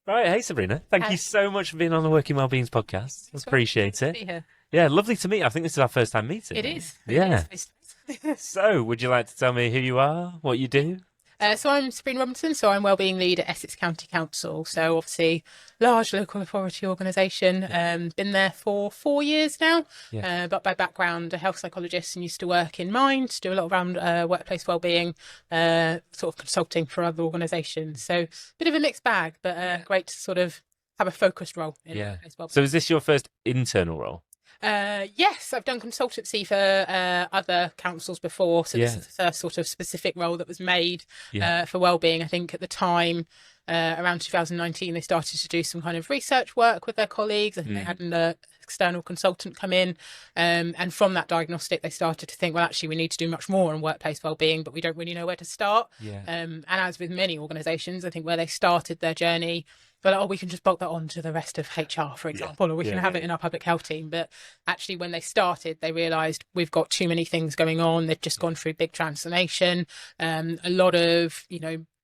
Right, hey Sabrina, thank you Hi. so much for being on the Working Wellbeings podcast. I It's appreciate to it. be here. Yeah, lovely to meet you. I think this is our first time meeting, It right? is. It is. Yeah. Face to face. So, would you like to tell me who you are, what you do? So I'm Sabrina Robinson. So I'm Wellbeing Leader at Essex County Council. So obviously, large local authority organisation. Yeah. Been there for 4 years now. Yeah. But by background, a health psychologist and used to work in Mind, do a lot around workplace wellbeing, sort of consulting for other organisations. So bit of a mixed bag, but great to sort of have a focused role in Yeah. workplace wellbeing. So, is this your first internal role? Yes, I've done consultancy for other councils before, so this Yeah. is the first sort of specific role that was made Yeah. for wellbeing. I think at the time, around 2019, they started to do some kind of research work with their colleagues. I think they had an external consultant come in, and from that diagnostic, they started to think, well, actually, we need to do much more on workplace wellbeing, but we don't really know where to start. Yeah. And as with many organisations, I think where they started their journey, they're like, oh, we can just bolt that on to the rest of HR, for example, or we can have it in our public health team. But actually, when they started, they realised we've got too many things going on. They've just gone through big transformation, a lot of,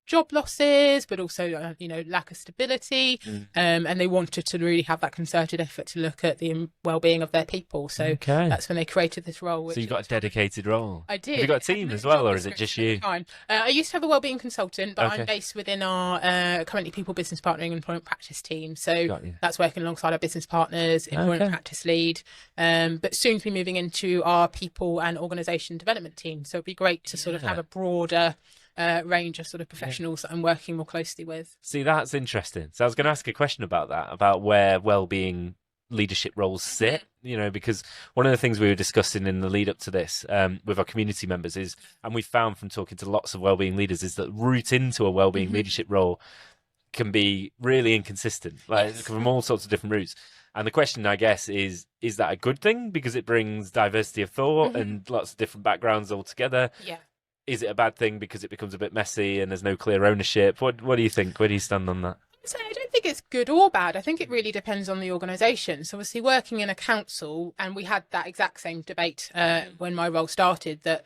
job losses, but also, lack of stability. And they wanted to really have that concerted effort to look at the well-being of their people. So Okay. that's when they created this role. So, you've got a dedicated role. I did. Have you got a It had team no as well, job or is it just you? description at the time. I used to have a wellbeing consultant, but Okay. I'm based within our currently people business partnering and employment practice team. So Got you. that's working alongside our business partners, employment Okay. practice lead, but soon to be moving into our people and organisation development team. So it'd be great to sort of have a broader range of sort of professionals that I'm working more closely with. See, that's interesting. So, I was going to ask a question about that, about where well-being leadership roles sit, because one of the things we were discussing in the lead up to this with our community members is, and we found from talking to lots of wellbeing leaders, is that route into a wellbeing leadership role can be really inconsistent, like from all sorts of different routes. And the question, I guess, is that a good thing because it brings diversity of thought and lots of different backgrounds all together? Yeah. Is it a bad thing because it becomes a bit messy and there's no clear ownership? What do you think? Where do you stand on that? So I don't think it's good or bad. I think it really depends on the organisation. So obviously working in a council, and we had that exact same debate when my role started, that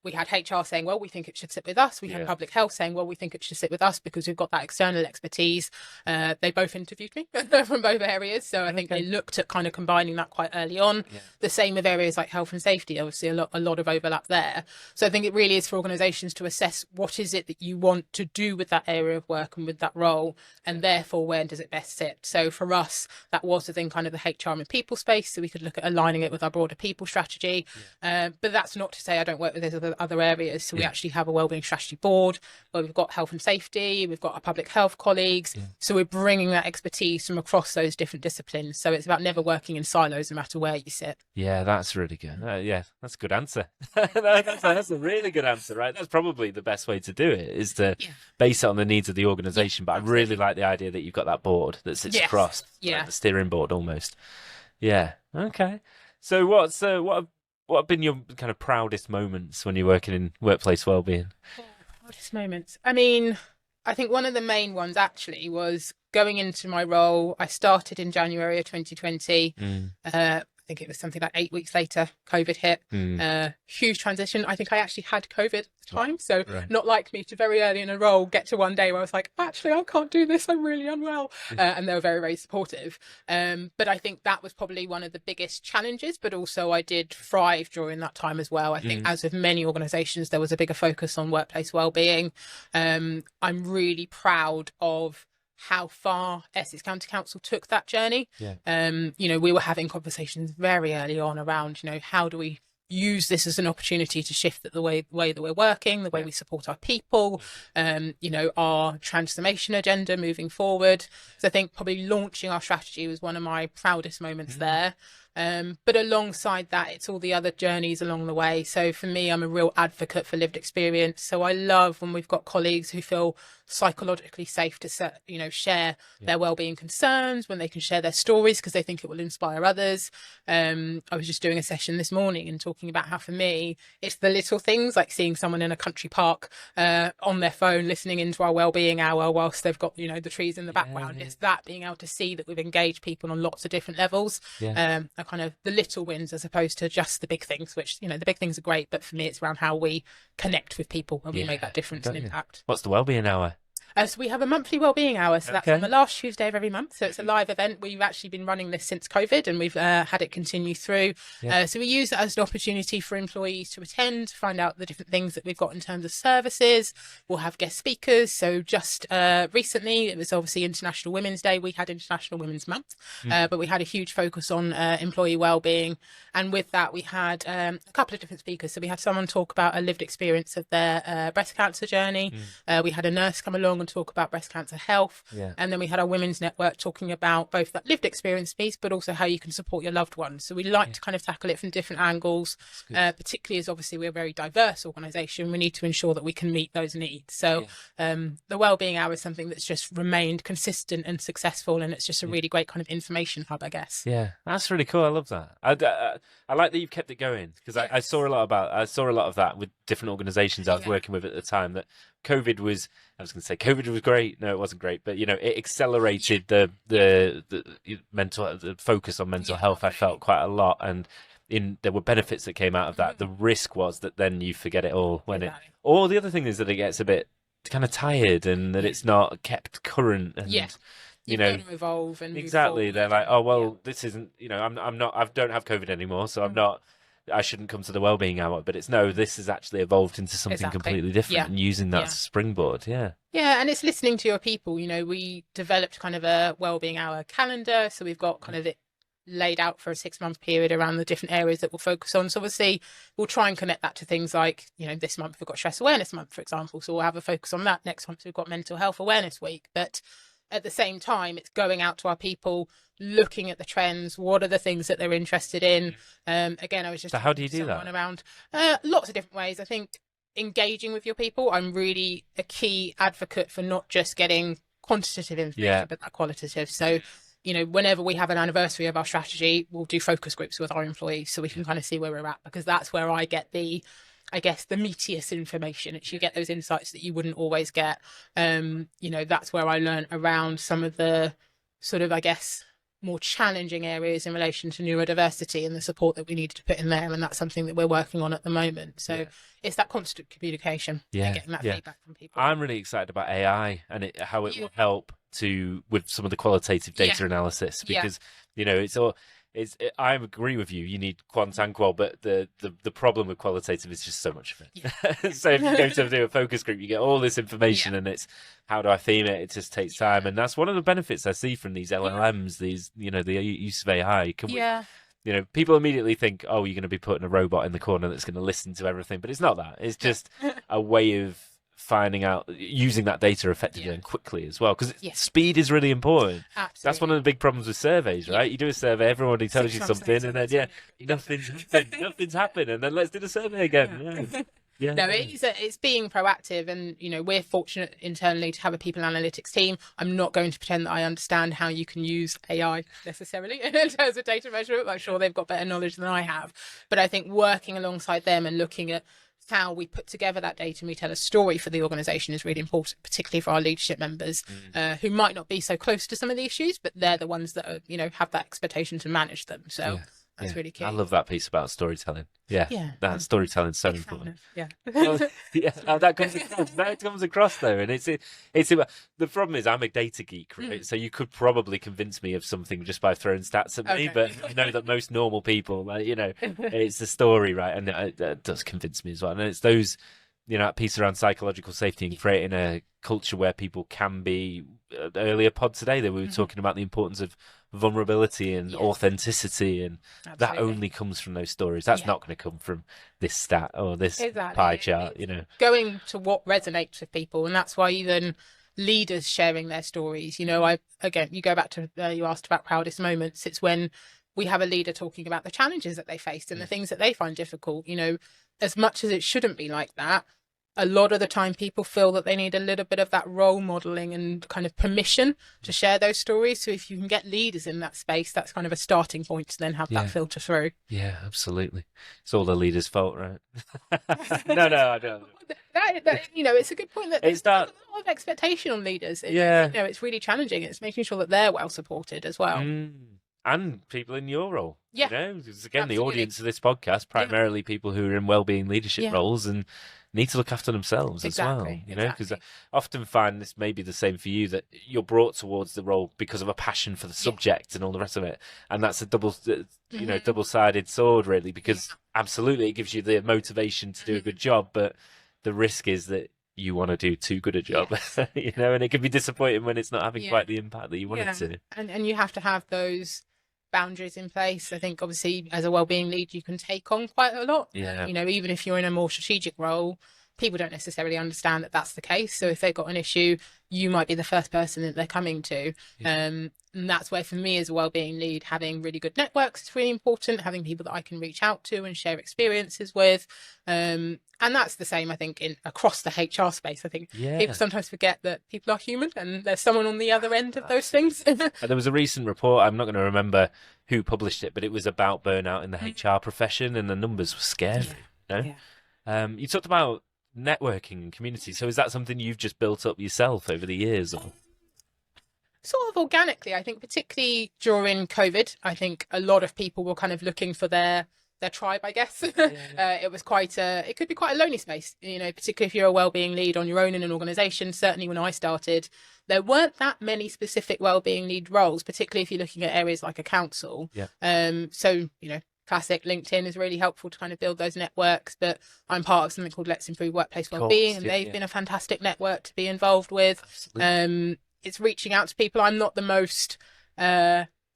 we had HR saying, well, we think it should sit with us. We had public health saying, well, we think it should sit with us because we've got that external expertise. They both interviewed me from both areas. So I think they looked at kind of combining that quite early on. The same with areas like health and safety, obviously a lot of overlap there. So I think it really is for organisations to assess what is it that you want to do with that area of work and with that role, and therefore where does it best sit. So for us, that was within kind of the HR and people space. So we could look at aligning it with our broader people strategy. But that's not to say I don't work with those other areas. So we actually have a wellbeing strategy board where we've got health and safety, we've got our public health colleagues. So we're bringing that expertise from across those different disciplines. So it's about never working in silos no matter where you sit. Yeah, that's really good. Yeah, that's a good answer. That's a really good answer, right? That's probably the best way to do it, is to base it on the needs of the organisation. But I really like the idea that you've got that board that sits across, like the steering board almost. Yeah. Okay. So what have been your kind of proudest moments when you're working in workplace wellbeing? Proudest moments. I mean, I think one of the main ones actually was going into my role. I started in January of 2020. I think it was something like 8 weeks later, COVID hit. Huge transition. I think I actually had COVID at the time. So not like me to very early in a role get to one day where I was like, actually, I can't do this. I'm really unwell. And they were very, very supportive. But I think that was probably one of the biggest challenges. But also I did thrive during that time as well. I think as with many organisations, there was a bigger focus on workplace wellbeing. I'm really proud of how far Essex County Council took that journey. We were having conversations very early on around, how do we use this as an opportunity to shift the way that we're working, the way we support our people, our transformation agenda moving forward. So I think probably launching our strategy was one of my proudest moments there. But alongside that, it's all the other journeys along the way. So for me, I'm a real advocate for lived experience. So I love when we've got colleagues who feel psychologically safe to share their wellbeing concerns, when they can share their stories because they think it will inspire others. I was just doing a session this morning and talking about how for me it's the little things, like seeing someone in a country park on their phone listening into our wellbeing hour whilst they've got the trees in the background. It's that being able to see that we've engaged people on lots of different levels. Are kind of the little wins as opposed to just the big things, which the big things are great, but for me it's around how we connect with people and we make that difference and impact. What's the wellbeing hour? So we have a monthly wellbeing hour. So that's Okay. on the last Tuesday of every month. So it's a live event. We've actually been running this since COVID, and we've had it continue through. Yeah. So we use that as an opportunity for employees to attend, find out the different things that we've got in terms of services. We'll have guest speakers. So just recently, it was obviously International Women's Day. We had International Women's Month, but we had a huge focus on employee wellbeing. And with that, we had a couple of different speakers. So we had someone talk about a lived experience of their breast cancer journey. We had a nurse come along and talk about breast cancer health. Yeah. And then we had our women's network talking about both that lived experience piece, but also how you can support your loved ones. So we like to kind of tackle it from different angles, particularly as obviously we're a very diverse organisation. We need to ensure that we can meet those needs. So the wellbeing hour is something that's just remained consistent and successful, and it's just a really great kind of information hub, I guess. Yeah, that's really cool. I love that. I like that you've kept it going, because I saw a lot of that with different organisations I was working with at the time. That COVID was great. No, it wasn't great, but it accelerated the focus on mental health. I felt quite a lot, and there were benefits that came out of that. The risk was that then you forget it all or the other thing is that it gets a bit kind of tired, and that it's not kept current. And you've got to evolve and exactly. They're like, oh well, this isn't. I don't have COVID anymore, so I'm not. I shouldn't come to the wellbeing hour, but this has actually evolved into something completely different, and using that as a springboard. Yeah, and it's listening to your people. We developed kind of a wellbeing hour calendar, so we've got kind of it laid out for a 6-month period around the different areas that we'll focus on. So obviously we'll try and connect that to things like, this month we've got Stress Awareness Month, for example, so we'll have a focus on that. Next month we've got Mental Health Awareness Week, but at the same time it's going out to our people, looking at the trends, what are the things that they're interested in. Again, I was just so how do you do that around lots of different ways. I think engaging with your people, I'm really a key advocate for not just getting quantitative information but that qualitative. So whenever we have an anniversary of our strategy, we'll do focus groups with our employees so we can kind of see where we're at, because that's where I get the meatiest information. It's you get those insights that you wouldn't always get. That's where I learned around some of the sort of, more challenging areas in relation to neurodiversity and the support that we needed to put in there. And that's something that we're working on at the moment. So it's that constant communication and getting that feedback from people. I'm really excited about AI and how it will help with some of the qualitative data analysis, because I agree with you. You need quant and qual, but the problem with qualitative is just so much of it. So if you go to do a focus group, you get all this information, and it's how do I theme it? It just takes time, and that's one of the benefits I see from these LLMs. These the use of AI. People immediately think, oh, you're going to be putting a robot in the corner that's going to listen to everything, but it's not that. It's just a way of finding out, using that data effectively and quickly as well, because speed is really important. Absolutely. That's one of the big problems with surveys, right? You do a survey, everybody tells you something, and then nothing's happened, and then let's do the survey again. No, it's being proactive, and we're fortunate internally to have a people analytics team. I'm not going to pretend that I understand how you can use AI necessarily in terms of data measurement. I'm sure they've got better knowledge than I have, but I think working alongside them and looking at how we put together that data and we tell a story for the organisation is really important, particularly for our leadership members who might not be so close to some of the issues, but they're the ones that are, have that expectation to manage them. So that's really key. I love that piece about storytelling. That storytelling is so important. That comes across though, and it's the problem is I'm a data geek, right? So you could probably convince me of something just by throwing stats at me, but I know that most normal people, it's the story, right? And that does convince me as well. And it's those, that piece around psychological safety and creating a culture where people can be. Earlier pod today that we were talking about the importance of vulnerability and authenticity, and that only comes from those stories. That's not going to come from this stat or this pie chart. Going to what resonates with people, and that's why even leaders sharing their stories. You go back to you asked about proudest moments. It's when we have a leader talking about the challenges that they faced and the things that they find difficult. As much as it shouldn't be like that, a lot of the time people feel that they need a little bit of that role modeling and kind of permission to share those stories. So if you can get leaders in that space, that's kind of a starting point to then have that filter through. Yeah, absolutely. It's all the leader's fault, right? No, I don't. It's a good point that there's a lot of expectation on leaders. It's really challenging. It's making sure that they're well supported as well. And people in your role. Because again, absolutely. The audience of this podcast, primarily people who are in wellbeing leadership roles, and need to look after themselves as well, you know, because I often find this may be the same for you, that you're brought towards the role because of a passion for the subject and all the rest of it. And that's a double-sided sword, really, because absolutely it gives you the motivation to do a good job, but the risk is that you want to do too good a job, you know, and it can be disappointing when it's not having quite the impact that you want it to. And you have to have those boundaries in place. I think obviously as a wellbeing lead you can take on quite a lot. You know, even if you're in a more strategic role, people don't necessarily understand that that's the case. So if they've got an issue, you might be the first person that they're coming to. And that's where, for me as a wellbeing lead, having really good networks is really important, having people that I can reach out to and share experiences with. And that's the same, I think, across the HR space. I think people sometimes forget that people are human and there's someone on the other end of those things. There was a recent report, I'm not going to remember who published it, but it was about burnout in the HR profession, and the numbers were scary. You know? You talked about networking and community. So is that something you've just built up yourself over the years? Or? Sort of organically, I think, particularly during COVID. I think a lot of people were kind of looking for their tribe, I guess. It was it could be quite a lonely space, you know, particularly if you're a wellbeing lead on your own in an organisation. Certainly when I started, there weren't that many specific wellbeing lead roles, particularly if you're looking at areas like a council. So, you know, classic LinkedIn is really helpful to kind of build those networks, but I'm part of something called Let's Improve Workplace Wellbeing, and they've been a fantastic network to be involved with. It's reaching out to people. I'm not the most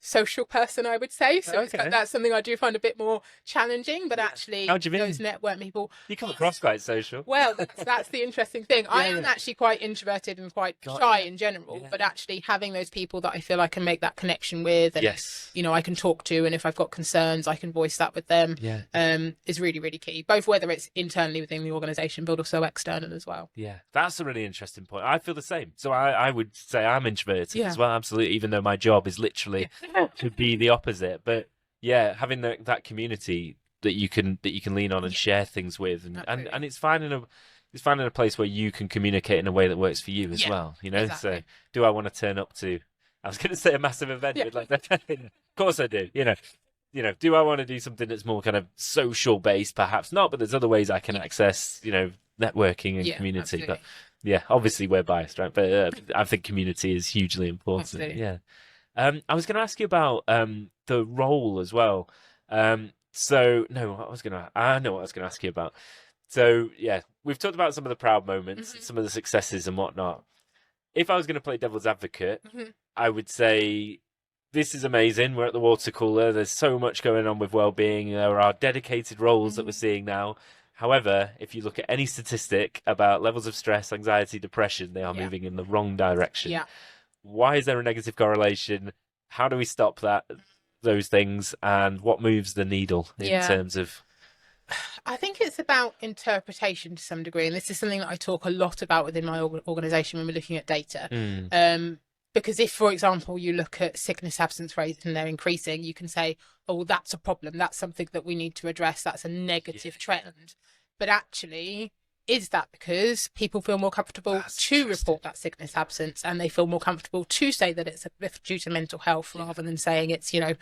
social person, I would say, so that's something I do find a bit more challenging, but actually those network people, you come across quite social. Well, that's the interesting thing. I am actually quite introverted and quite shy in general, but actually having those people that I feel I can make that connection with, and you know, I can talk to, and if I've got concerns I can voice that with them, is really, really key, both whether it's internally within the organisation but also external as well. That's a really interesting point. I feel the same. So I would say I'm introverted as well, absolutely, even though my job is literally to be the opposite. But having that community that you can lean on and share things with, and it's finding a place where you can communicate in a way that works for you as well, you know. So do I want to turn up to, I was going to say, a massive event with like that? Of course I do, you know, do I want to do something that's more kind of social based? Perhaps not, but there's other ways I can access, you know, networking and community. Absolutely. But obviously we're biased, right? But I think community is hugely important. Absolutely. I was going to ask you about the role as well. I know what I was going to ask you about. So we've talked about some of the proud moments, some of the successes and whatnot. If I was going to play devil's advocate, I would say this is amazing. We're at the Watercooler. There's so much going on with wellbeing. There are dedicated roles that we're seeing now. However, if you look at any statistic about levels of stress, anxiety, depression, they are moving in the wrong direction. Why is there a negative correlation? How do we stop those things? And what moves the needle in terms of... I think it's about interpretation to some degree. And this is something that I talk a lot about within my organisation when we're looking at data. Because if, for example, you look at sickness absence rates and they're increasing, you can say, oh, well, that's a problem. That's something that we need to address. That's a negative trend. But actually, is that because people feel more comfortable to report that sickness absence, and they feel more comfortable to say that it's due to mental health rather than saying it's, you know,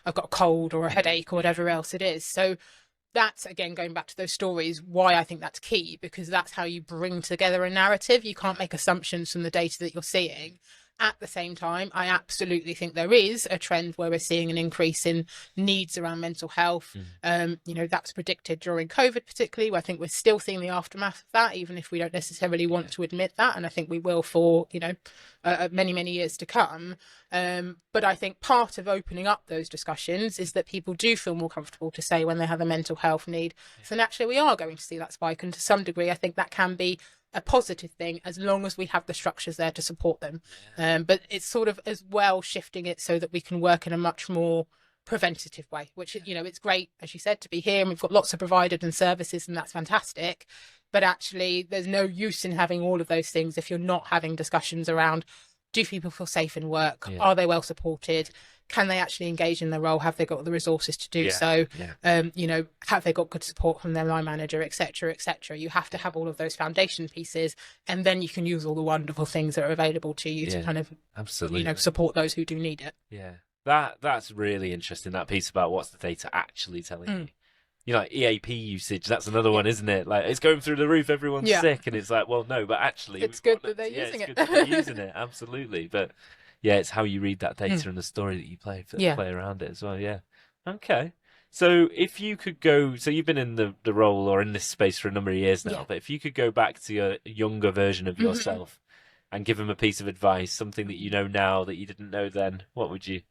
I've got a cold or a headache or whatever else it is? So that's, again, going back to those stories, why I think that's key, because that's how you bring together a narrative. You can't make assumptions from the data that you're seeing. At the same time, I absolutely think there is a trend where we're seeing an increase in needs around mental health. You know, that's predicted during COVID particularly. I think we're still seeing the aftermath of that, even if we don't necessarily want to admit that. And I think we will for, you know, many, many years to come. But I think part of opening up those discussions is that people do feel more comfortable to say when they have a mental health need. So naturally, we are going to see that spike. And to some degree, I think that can be a positive thing as long as we have the structures there to support them. But it's sort of as well shifting it so that we can work in a much more preventative way, which, you know, it's great, as you said, to be here, and we've got lots of providers and services, and that's fantastic. But actually, there's no use in having all of those things if you're not having discussions around, do people feel safe in work? Are they well supported? Can they actually engage in their role? Have they got the resources to do so? You know, have they got good support from their line manager, etc., etc.? You have to have all of those foundation pieces, and then you can use all the wonderful things that are available to you to kind of, you know, support those who do need it. That's really interesting, that piece about what's the data actually telling you. you know, like EAP usage, that's another one, isn't it? Like, it's going through the roof, everyone's sick, and it's like, well, no, but actually, it's good that they're using it. It's good that they're using it, absolutely. But yeah, it's how you read that data and the story that you play around it as well. Yeah. Okay. So if you could go, so you've been in the role or in this space for a number of years now, but if you could go back to your younger version of yourself and give them a piece of advice, something that you know now that you didn't know then, what would you?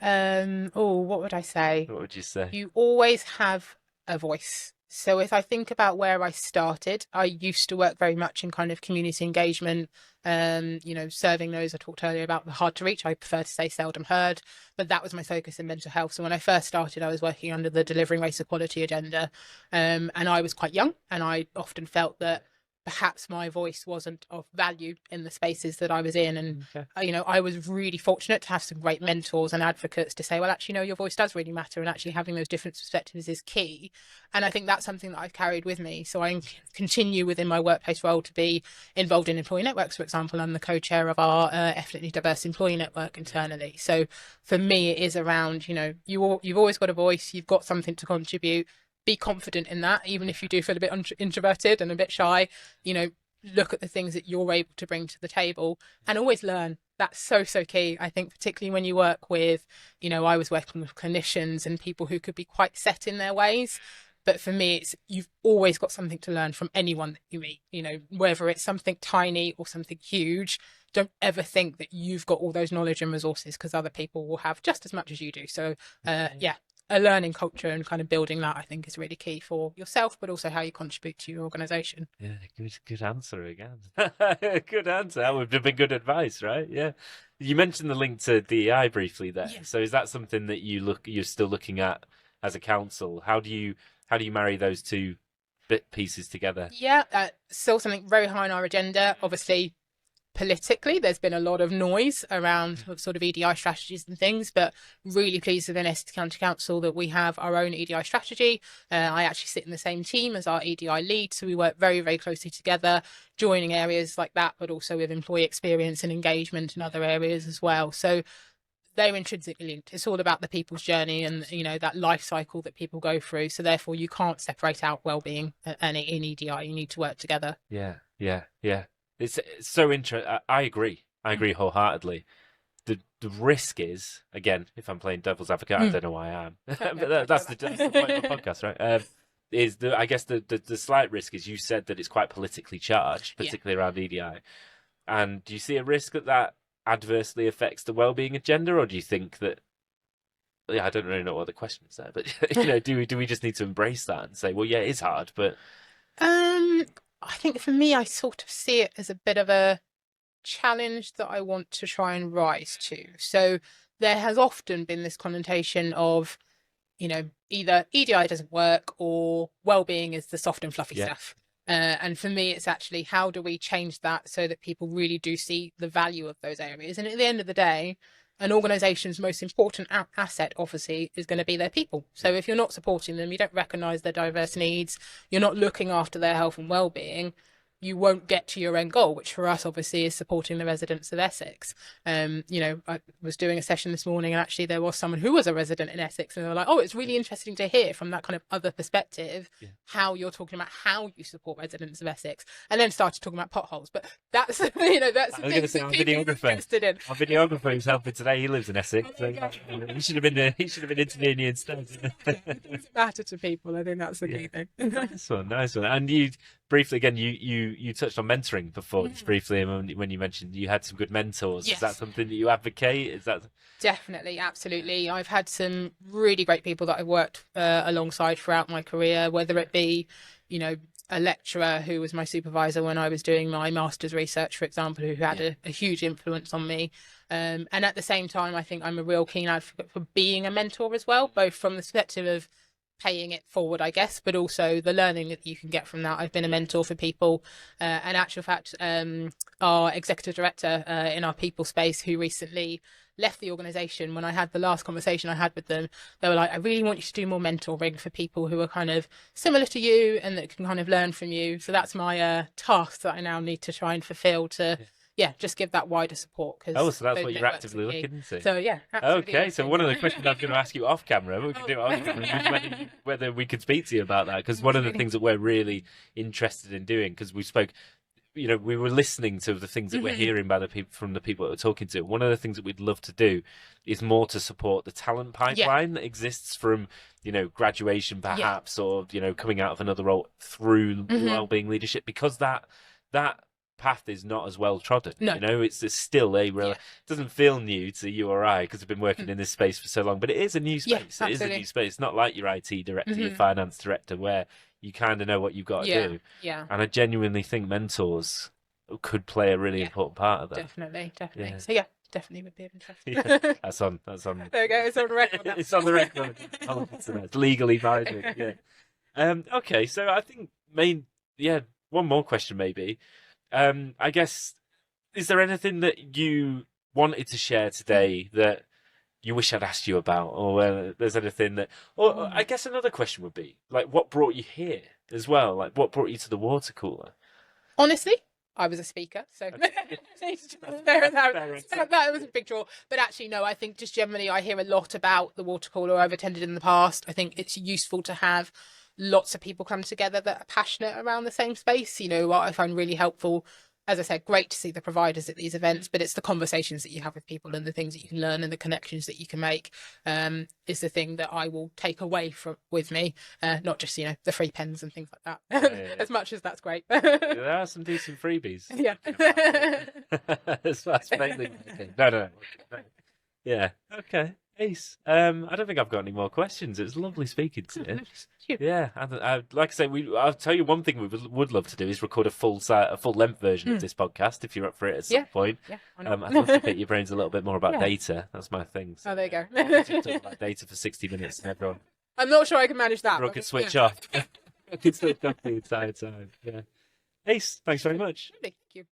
What would I say? What would you say? You always have a voice. So if I think about where I started, I used to work very much in kind of community engagement, serving those. I talked earlier about the hard to reach. I prefer to say seldom heard, but that was my focus in mental health. So when I first started, I was working under the Delivering Race Equality agenda, and I was quite young, and I often felt that perhaps my voice wasn't of value in the spaces that I was in. And, I was really fortunate to have some great mentors and advocates to say, well, actually, no, your voice does really matter. And actually having those different perspectives is key. And I think that's something that I've carried with me. So I continue within my workplace role to be involved in employee networks, for example. I'm the co-chair of our ethnically diverse employee network internally. So for me, it is around, you've always got a voice, you've got something to contribute. Be confident in that, even if you do feel a bit introverted and a bit shy, look at the things that you're able to bring to the table and always learn. That's so key. I think particularly when you work with, I was working with clinicians and people who could be quite set in their ways. But for me, you've always got something to learn from anyone that you meet, whether it's something tiny or something huge. Don't ever think that you've got all those knowledge and resources, because other people will have just as much as you do. So, a learning culture and kind of building that, I think, is really key for yourself, but also how you contribute to your organisation. Yeah, good answer again. Good answer. That would have been good advice, right? Yeah. You mentioned the link to DEI briefly there. Yeah. So is that something that you're still looking at as a council? How do you marry those two pieces together? Yeah, still something very high on our agenda. Obviously, politically, there's been a lot of noise around sort of EDI strategies and things, but really pleased within Essex County Council that we have our own EDI strategy. I actually sit in the same team as our EDI lead, so we work very, very closely together, joining areas like that, but also with employee experience and engagement in other areas as well. So they're intrinsically linked. It's all about the people's journey and, that life cycle that people go through. So therefore, you can't separate out wellbeing and in EDI. You need to work together. Yeah. It's so interesting. I agree wholeheartedly. The risk is, again, if I'm playing devil's advocate, I don't know why I am, but that's the point of the podcast, right? I guess the slight risk is, you said that it's quite politically charged, particularly around EDI. And do you see a risk that adversely affects the wellbeing agenda, or do you think that? Yeah, I don't really know what the question is there, but do we just need to embrace that and say, well, yeah, it's hard, but. I think for me, I sort of see it as a bit of a challenge that I want to try and rise to. So there has often been this connotation of, either EDI doesn't work or well-being is the soft and fluffy stuff. And for me, it's actually, how do we change that so that people really do see the value of those areas? And at the end of the day, an organisation's most important asset, obviously, is going to be their people. So if you're not supporting them, you don't recognise their diverse needs, you're not looking after their health and well-being, you won't get to your end goal, which for us obviously is supporting the residents of Essex. I was doing a session this morning, and actually there was someone who was a resident in Essex, and they were like, oh, it's really interesting to hear from that kind of other perspective how you're talking about how you support residents of Essex, and then started talking about potholes. But that's that's I was going to say, our videographer who's helping today, he lives in Essex, so he should have been intervening instead. It doesn't matter to people. I think that's the key thing. Nice one. And you briefly again, you touched on mentoring before, just briefly, when you mentioned you had some good mentors. Is that something that you advocate? Is that definitely, absolutely? I've had some really great people that I've worked alongside throughout my career, whether it be, a lecturer who was my supervisor when I was doing my master's research, for example, who had a huge influence on me. And at the same time, I think I'm a real keen advocate for being a mentor as well, both from the perspective of paying it forward, I guess, but also the learning that you can get from that. I've been a mentor for people. And actual fact, our executive director in our people space, who recently left the organisation, when I had the last conversation I had with them, they were like, I really want you to do more mentoring for people who are kind of similar to you and that can kind of learn from you. So that's my task that I now need to try and fulfil to just give that wider support. Oh, so that's what you're actively looking into. So yeah. Okay, so one of the questions I was going to ask you off camera, but we can do it on camera, was whether we could speak to you about that, because one of the things that we're really interested in doing, because we spoke, you know, we were listening to the things that we're hearing by the people from the people that we're talking to. One of the things that we'd love to do is more to support the talent pipeline that exists from, you know, graduation perhaps, or, you know, coming out of another role through wellbeing leadership, because that path is not as well trodden. You know, it's still a real, it doesn't feel new to you or I, because we've been working in this space for so long, but it is a new space. It is a new space. It's not like your IT director, your finance director, where you kind of know what you've got to do. And I genuinely think mentors could play a really important part of that. Definitely. Yeah. So definitely would be of interest. That's on. There we go. It's on the record. It's on the record. It's legally binding. Okay, so I think one more question maybe. I guess, is there anything that you wanted to share today that you wish I'd asked you about, or there's anything that, or I guess another question would be, like, what brought you here as well? Like, what brought you to the Watercooler? Honestly, I was a speaker, so that was a big draw. But actually, no, I think just generally I hear a lot about the Watercooler. I've attended in the past. I think it's useful to have lots of people come together that are passionate around the same space. You know, what I find really helpful, as I said, great to see the providers at these events, but it's the conversations that you have with people and the things that you can learn and the connections that you can make is the thing that I will take away with me, not just, you know, the free pens and things like that. As much as that's great. There are some decent freebies. That's mainly no. Yeah. Okay. Ace. I don't think I've got any more questions. It was lovely speaking to you. Yeah, like I say, I'll tell you one thing we would love to do is record a full length version of this podcast if you're up for it at some point. Yeah, I'd love to pick your brains a little bit more about data. That's my thing. So. Oh, there you go. Talk about data for 60 minutes and everyone. I'm not sure I can manage that. Everyone could switch off. I could switch off the entire time. Yeah. Ace, thanks very much. Thank you.